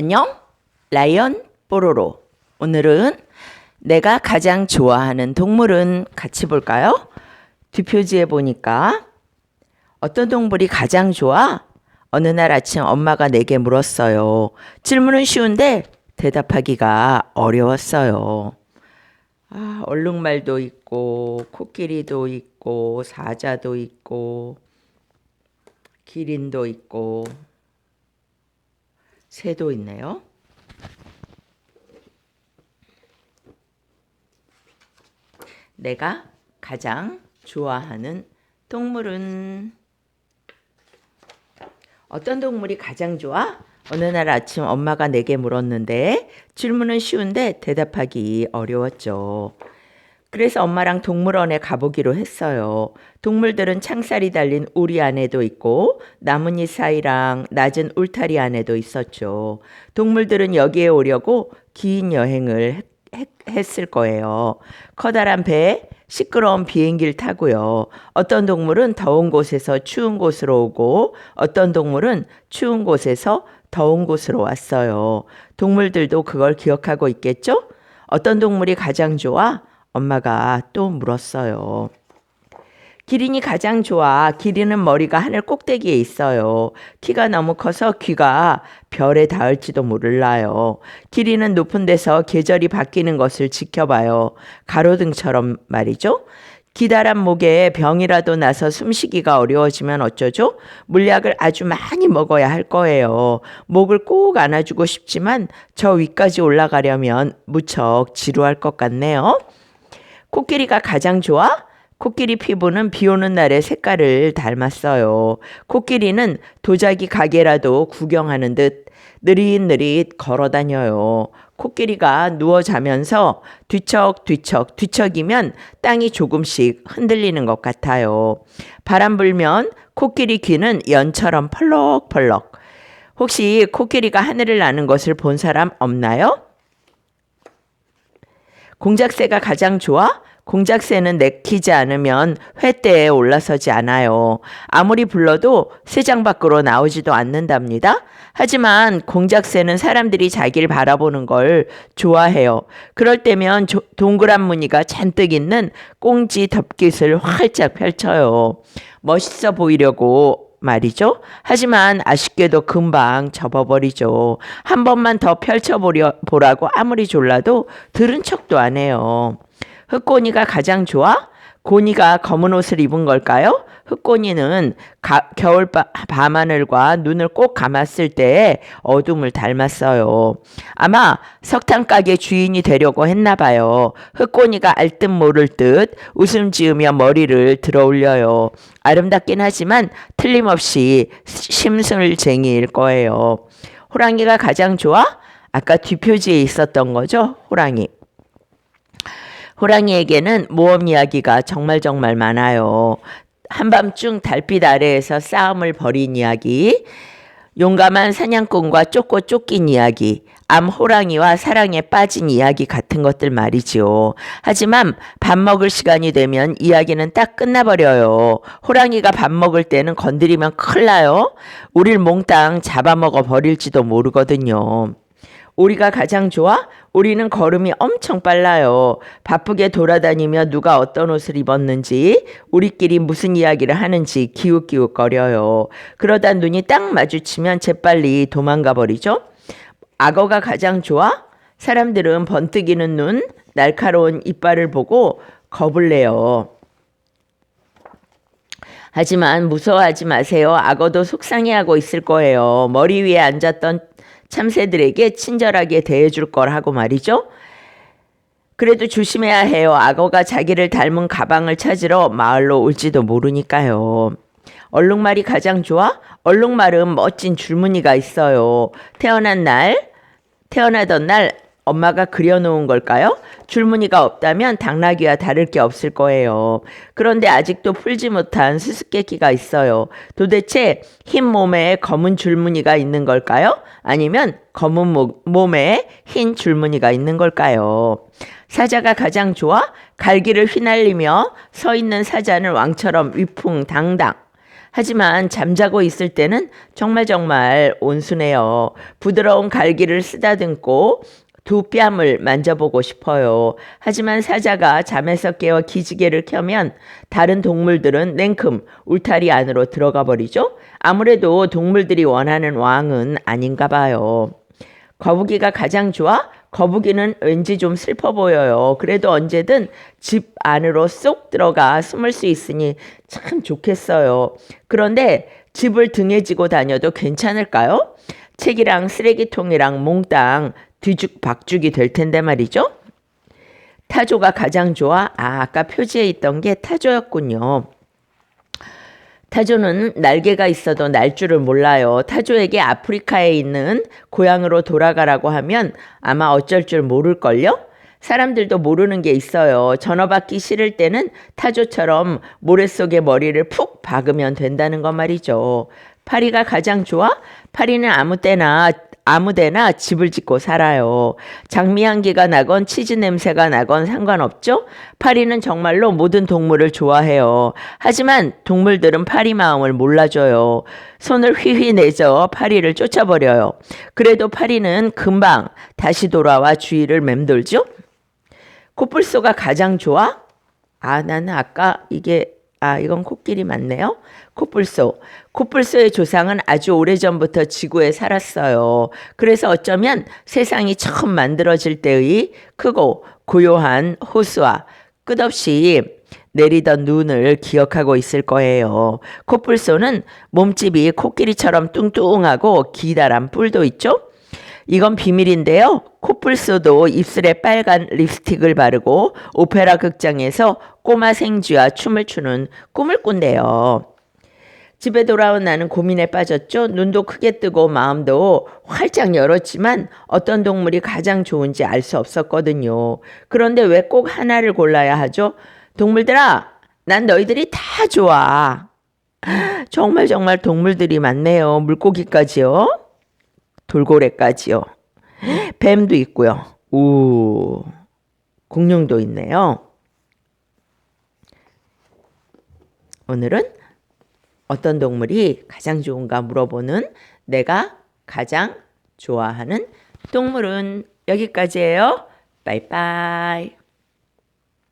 안녕, 라이언 뽀로로. 오늘은 내가 가장 좋아하는 동물은 같이 볼까요? 뒷표지에 보니까 어떤 동물이 가장 좋아? 어느 날 아침 엄마가 내게 물었어요. 질문은 쉬운데 대답하기가 어려웠어요. 얼룩말도 있고 코끼리도 있고 사자도 있고 기린도 있고 새도 있네요. 내가 가장 좋아하는 동물은 어떤 동물이 가장 좋아? 어느 날 아침 엄마가 내게 물었는데 질문은 쉬운데 대답하기 어려웠죠. 그래서 엄마랑 동물원에 가보기로 했어요. 동물들은 창살이 달린 우리 안에도 있고 나뭇잎 사이랑 낮은 울타리 안에도 있었죠. 동물들은 여기에 오려고 긴 여행을 했을 거예요. 커다란 배, 시끄러운 비행기를 타고요. 어떤 동물은 더운 곳에서 추운 곳으로 오고 어떤 동물은 추운 곳에서 더운 곳으로 왔어요. 동물들도 그걸 기억하고 있겠죠? 어떤 동물이 가장 좋아? 엄마가 또 물었어요. 기린이 가장 좋아. 기린은 머리가 하늘 꼭대기에 있어요. 키가 너무 커서 귀가 별에 닿을지도 몰라요. 기린은 높은 데서 계절이 바뀌는 것을 지켜봐요. 가로등처럼 말이죠. 기다란 목에 병이라도 나서 숨쉬기가 어려워지면 어쩌죠? 물약을 아주 많이 먹어야 할 거예요. 목을 꼭 안아주고 싶지만 저 위까지 올라가려면 무척 지루할 것 같네요. 코끼리가 가장 좋아? 코끼리 피부는 비 오는 날의 색깔을 닮았어요. 코끼리는 도자기 가게라도 구경하는 듯 느릿느릿 걸어 다녀요. 코끼리가 누워 자면서 뒤척뒤척 뒤척이면 땅이 조금씩 흔들리는 것 같아요. 바람 불면 코끼리 귀는 연처럼 펄럭펄럭. 혹시 코끼리가 하늘을 나는 것을 본 사람 없나요? 공작새가 가장 좋아? 공작새는 내키지 않으면 횃대에 올라서지 않아요. 아무리 불러도 새장 밖으로 나오지도 않는답니다. 하지만 공작새는 사람들이 자기를 바라보는 걸 좋아해요. 그럴 때면 동그란 무늬가 잔뜩 있는 꽁지 덮깃을 활짝 펼쳐요. 멋있어 보이려고 말이죠. 하지만 아쉽게도 금방 접어버리죠. 한 번만 더 펼쳐보라고 아무리 졸라도 들은 척도 안 해요. 흑꼬니가 가장 좋아? 고니가 검은 옷을 입은 걸까요? 흑꼬니는 겨울 밤하늘과 눈을 꼭 감았을 때의 어둠을 닮았어요. 아마 석탄 가게 주인이 되려고 했나 봐요. 흑꼬니가 알 듯 모를 듯 웃음 지으며 머리를 들어 올려요. 아름답긴 하지만 틀림없이 심술쟁이일 거예요. 호랑이가 가장 좋아? 아까 뒷표지에 있었던 거죠? 호랑이. 호랑이에게는 모험 이야기가 정말 많아요. 한밤중 달빛 아래에서 싸움을 벌인 이야기, 용감한 사냥꾼과 쫓고 쫓긴 이야기, 암호랑이와 사랑에 빠진 이야기 같은 것들 말이죠. 하지만 밥 먹을 시간이 되면 이야기는 딱 끝나버려요. 호랑이가 밥 먹을 때는 건드리면 큰일 나요. 우릴 몽땅 잡아먹어 버릴지도 모르거든요. 오리가 가장 좋아? 오리는 걸음이 엄청 빨라요. 바쁘게 돌아다니며 누가 어떤 옷을 입었는지, 우리끼리 무슨 이야기를 하는지 기웃기웃거려요. 그러다 눈이 딱 마주치면 재빨리 도망가 버리죠. 악어가 가장 좋아? 사람들은 번뜩이는 눈, 날카로운 이빨을 보고 겁을 내요. 하지만 무서워하지 마세요. 악어도 속상해하고 있을 거예요. 머리 위에 앉았던 참새들에게 친절하게 대해줄 거라고 말이죠. 그래도 조심해야 해요. 악어가 자기를 닮은 가방을 찾으러 마을로 올지도 모르니까요. 얼룩말이 가장 좋아? 얼룩말은 멋진 줄무늬가 있어요. 태어나던 날 엄마가 그려놓은 걸까요? 줄무늬가 없다면 당나귀와 다를 게 없을 거예요. 그런데 아직도 풀지 못한 수수께끼가 있어요. 도대체 흰 몸에 검은 줄무늬가 있는 걸까요? 아니면 검은 몸에 흰 줄무늬가 있는 걸까요? 사자가 가장 좋아? 갈기를 휘날리며 서 있는 사자는 왕처럼 위풍당당. 하지만 잠자고 있을 때는 정말 온순해요. 부드러운 갈기를 쓰다듬고 두 뺨을 만져보고 싶어요. 하지만 사자가 잠에서 깨어 기지개를 켜면 다른 동물들은 냉큼 울타리 안으로 들어가 버리죠. 아무래도 동물들이 원하는 왕은 아닌가 봐요. 거북이가 가장 좋아? 거북이는 왠지 좀 슬퍼 보여요. 그래도 언제든 집 안으로 쏙 들어가 숨을 수 있으니 참 좋겠어요. 그런데 집을 등에 지고 다녀도 괜찮을까요? 책이랑 쓰레기통이랑 몽땅 뒤죽박죽이 될 텐데 말이죠. 타조가 가장 좋아? 아까 표지에 있던 게 타조였군요. 타조는 날개가 있어도 날 줄을 몰라요. 타조에게 아프리카에 있는 고향으로 돌아가라고 하면 아마 어쩔 줄 모를걸요? 사람들도 모르는 게 있어요. 전어 받기 싫을 때는 타조처럼 모래 속에 머리를 푹 박으면 된다는 거 말이죠. 파리가 가장 좋아? 파리는 아무데나 집을 짓고 살아요. 장미 향기가 나건 치즈 냄새가 나건 상관없죠? 파리는 정말로 모든 동물을 좋아해요. 하지만 동물들은 파리 마음을 몰라줘요. 손을 휘휘 내저 파리를 쫓아버려요. 그래도 파리는 금방 다시 돌아와 주위를 맴돌죠? 코뿔소가 가장 좋아? 나는 아까 이건 코끼리 맞네요. 코뿔소의 조상은 아주 오래전부터 지구에 살았어요. 그래서 어쩌면 세상이 처음 만들어질 때의 크고 고요한 호수와 끝없이 내리던 눈을 기억하고 있을 거예요. 코뿔소는 몸집이 코끼리처럼 뚱뚱하고 기다란 뿔도 있죠. 이건 비밀인데요. 코뿔소도 입술에 빨간 립스틱을 바르고 오페라 극장에서 꼬마 생쥐와 춤을 추는 꿈을 꾼대요. 집에 돌아온 나는 고민에 빠졌죠. 눈도 크게 뜨고 마음도 활짝 열었지만 어떤 동물이 가장 좋은지 알 수 없었거든요. 그런데 왜 꼭 하나를 골라야 하죠? 동물들아, 난 너희들이 다 좋아. 정말 동물들이 많네요. 물고기까지요. 돌고래까지요. 뱀도 있고요. 공룡도 있네요. 오늘은 어떤 동물이 가장 좋은가 물어보는 내가 가장 좋아하는 동물은 여기까지예요. 빠이빠이.